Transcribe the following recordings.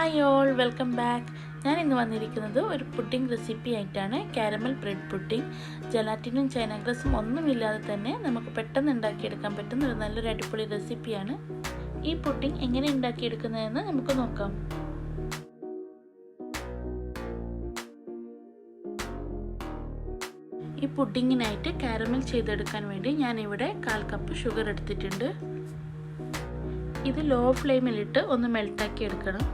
Hi all, welcome back. ഞാൻ ഇന്ന് വന്നിരിക്കുന്നത് ഒരു പുഡിംഗ് റെസിപ്പി ആയിട്ടാണ്. Caramel bread pudding. ജലാറ്റിനും ചൈന ഗ്രാസും ഒന്നുമില്ലാതെ തന്നെ നമുക്ക് പെട്ടെന്ന് ഉണ്ടാക്കിയെടുക്കാൻ പറ്റുന്ന ഒരു നല്ലൊരു അടിപൊളി റെസിപ്പിയാണ്. ഈ പുഡിംഗ് എങ്ങനെ ഉണ്ടാക്കിയെടുക്കുന്നതെന്ന് നമുക്ക് നോക്കാം. ഈ പുഡിങ്ങിനായിട്ട് കാരമൽ ചെയ്തെടുക്കാൻ വേണ്ടി ഞാനിവിടെ 1/4 കപ്പ് ഷുഗർ എടുത്തിട്ടുണ്ട്. ഇത് ലോ ഫ്ലെയിമിലിട്ട് ഒന്ന് മെൽട്ടാക്കി എടുക്കണം.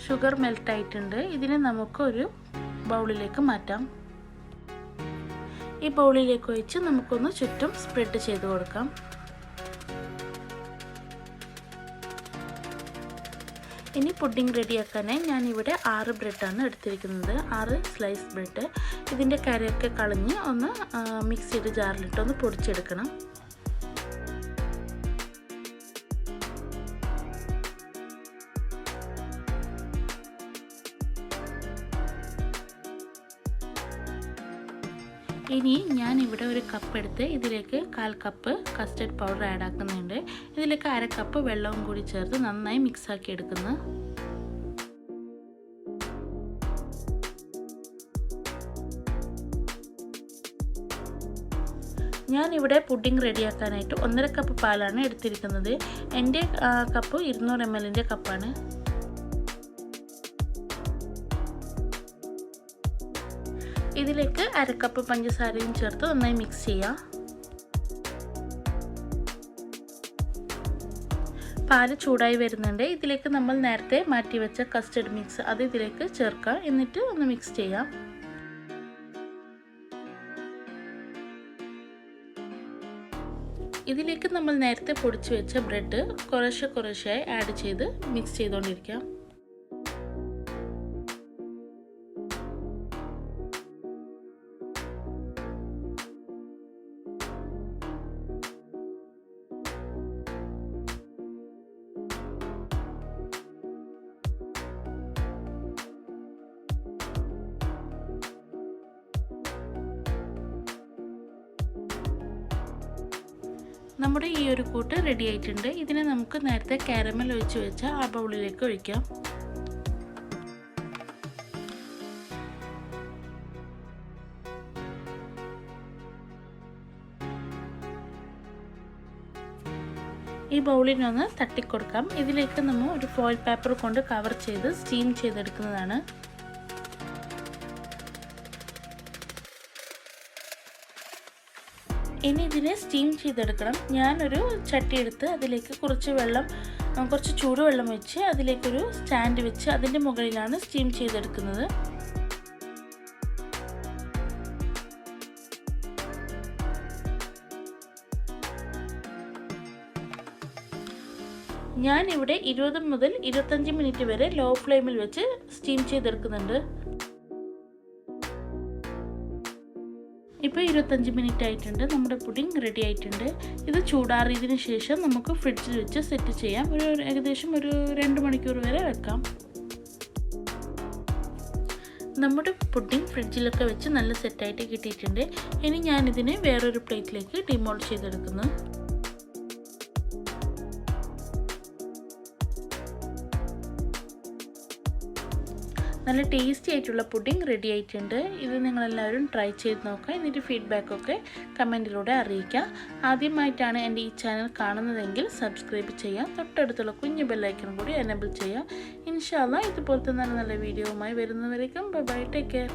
ഷുഗർ മെൽട്ടായിട്ടുണ്ട്. ഇതിനെ നമുക്കൊരു ബൗളിലേക്ക് മാറ്റാം. ഈ ബൗളിലേക്ക് ഒഴിച്ച് നമുക്കൊന്ന് ചുറ്റും സ്പ്രെഡ് ചെയ്ത് കൊടുക്കാം. ഇനി പുഡിംഗ് റെഡിയാക്കാനായി ഞാനിവിടെ 6 ബ്രെഡാണ് എടുത്തിരിക്കുന്നത്. 6 സ്ലൈസ് ബ്രെഡ്. ഇതിൻ്റെ കരയൊക്കെ കളഞ്ഞ് ഒന്ന് മിക്സിയുടെ ജാറിലിട്ടൊന്ന് പൊടിച്ചെടുക്കണം. ഇനി ഞാനിവിടെ ഒരു കപ്പ് എടുത്ത് ഇതിലേക്ക് 1/4 കപ്പ് കസ്റ്റർഡ് പൗഡർ ആഡ് ആക്കുന്നുണ്ട്. ഇതിലേക്ക് 1/2 കപ്പ് വെള്ളവും കൂടി ചേർത്ത് നന്നായി മിക്സാക്കി എടുക്കുന്നു. ഞാനിവിടെ പുഡിംഗ് റെഡിയാക്കാനായിട്ട് 1.5 കപ്പ് പാലാണ് എടുത്തിരിക്കുന്നത്. എൻ്റെ കപ്പ് 200 ml കപ്പാണ്. ഇതിലേക്ക് 1/2 കപ്പ് പഞ്ചസാരയും ചേർത്ത് നന്നായി മിക്സ് ചെയ്യാം. പാല് ചൂടായി വരുന്നുണ്ട്. ഇതിലേക്ക് നമ്മൾ നേരത്തെ മാറ്റി വെച്ച കസ്റ്റർഡ് മിക്സ് അത് ഇതിലേക്ക് ചേർക്കാം. എന്നിട്ട് ഒന്ന് മിക്സ് ചെയ്യാം. ഇതിലേക്ക് നമ്മൾ നേരത്തെ പൊടിച്ചു വെച്ച ബ്രെഡ് കുറേശ്ശെയായി ആഡ് ചെയ്ത് മിക്സ് ചെയ്തുകൊണ്ടിരിക്കാം. നമ്മുടെ ഈ ഒരു കൂട്ട് റെഡി ആയിട്ടുണ്ട്. ഇതിനെ നമുക്ക് നേരത്തെ കാരമൽ ഒഴിച്ച് വെച്ച ആ ബൗളിലേക്ക് ഒഴിക്കാം. ഈ ബൗളിനൊന്ന് തട്ടിക്കൊടുക്കാം. ഇതിലേക്ക് നമ്മൾ ഒരു ഫോയിൽ പേപ്പർ കൊണ്ട് കവർ ചെയ്ത് സ്റ്റീം ചെയ്തെടുക്കുന്നതാണ്. ഇനി ഇതിനെ സ്റ്റീം ചെയ്തെടുക്കണം. ഞാനൊരു ചട്ടി എടുത്ത് അതിലേക്ക് കുറച്ച് ചൂടുവെള്ളം ഒഴിച്ച് അതിലേക്കൊരു സ്റ്റാൻഡ് വെച്ച് അതിൻ്റെ മുകളിലാണ് സ്റ്റീം ചെയ്തെടുക്കുന്നത്. ഞാനിവിടെ 20 മുതൽ 25 മിനിറ്റ് വരെ ലോ ഫ്ലെയിമിൽ വെച്ച് സ്റ്റീം ചെയ്തെടുക്കുന്നുണ്ട്. ഇപ്പോൾ 25 മിനിറ്റ് ആയിട്ടുണ്ട്. നമ്മുടെ പുഡിംഗ് റെഡി ആയിട്ടുണ്ട്. ഇത് ചൂടാറിയതിന് ശേഷം നമുക്ക് ഫ്രിഡ്ജിൽ വെച്ച് സെറ്റ് ചെയ്യാം. ഏകദേശം ഒരു 2 മണിക്കൂർ വരെ വെക്കാം. നമ്മുടെ പുഡിംഗ് ഫ്രിഡ്ജിലൊക്കെ വെച്ച് നല്ല സെറ്റായിട്ട് കിട്ടിയിട്ടുണ്ട്. ഇനി ഞാനിതിനെ വേറൊരു പ്ലേറ്റിലേക്ക് ഡിമോൾഡ് ചെയ്തെടുക്കുന്നു. നല്ല ടേസ്റ്റി ആയിട്ടുള്ള പുഡിംഗ് റെഡി ആയിട്ടുണ്ട്. ഇത് നിങ്ങളെല്ലാവരും ട്രൈ ചെയ്ത് നോക്കുക. എന്നിട്ട് ഫീഡ്ബാക്കൊക്കെ കമൻറ്റിലൂടെ അറിയിക്കുക. ആദ്യമായിട്ടാണ് എൻ്റെ ഈ ചാനൽ കാണുന്നതെങ്കിൽ സബ്സ്ക്രൈബ് ചെയ്യുക. തൊട്ടടുത്തുള്ള കുഞ്ഞു ബെല്ലൈക്കൺ കൂടി എനേബിൾ ചെയ്യുക. ഇൻഷാ അല്ലാഹ് ഇതുപോലത്തെ നല്ല വീഡിയോയുമായി വരുന്നവരേക്കും ബൈ ബൈ, ടേക്ക് കെയർ.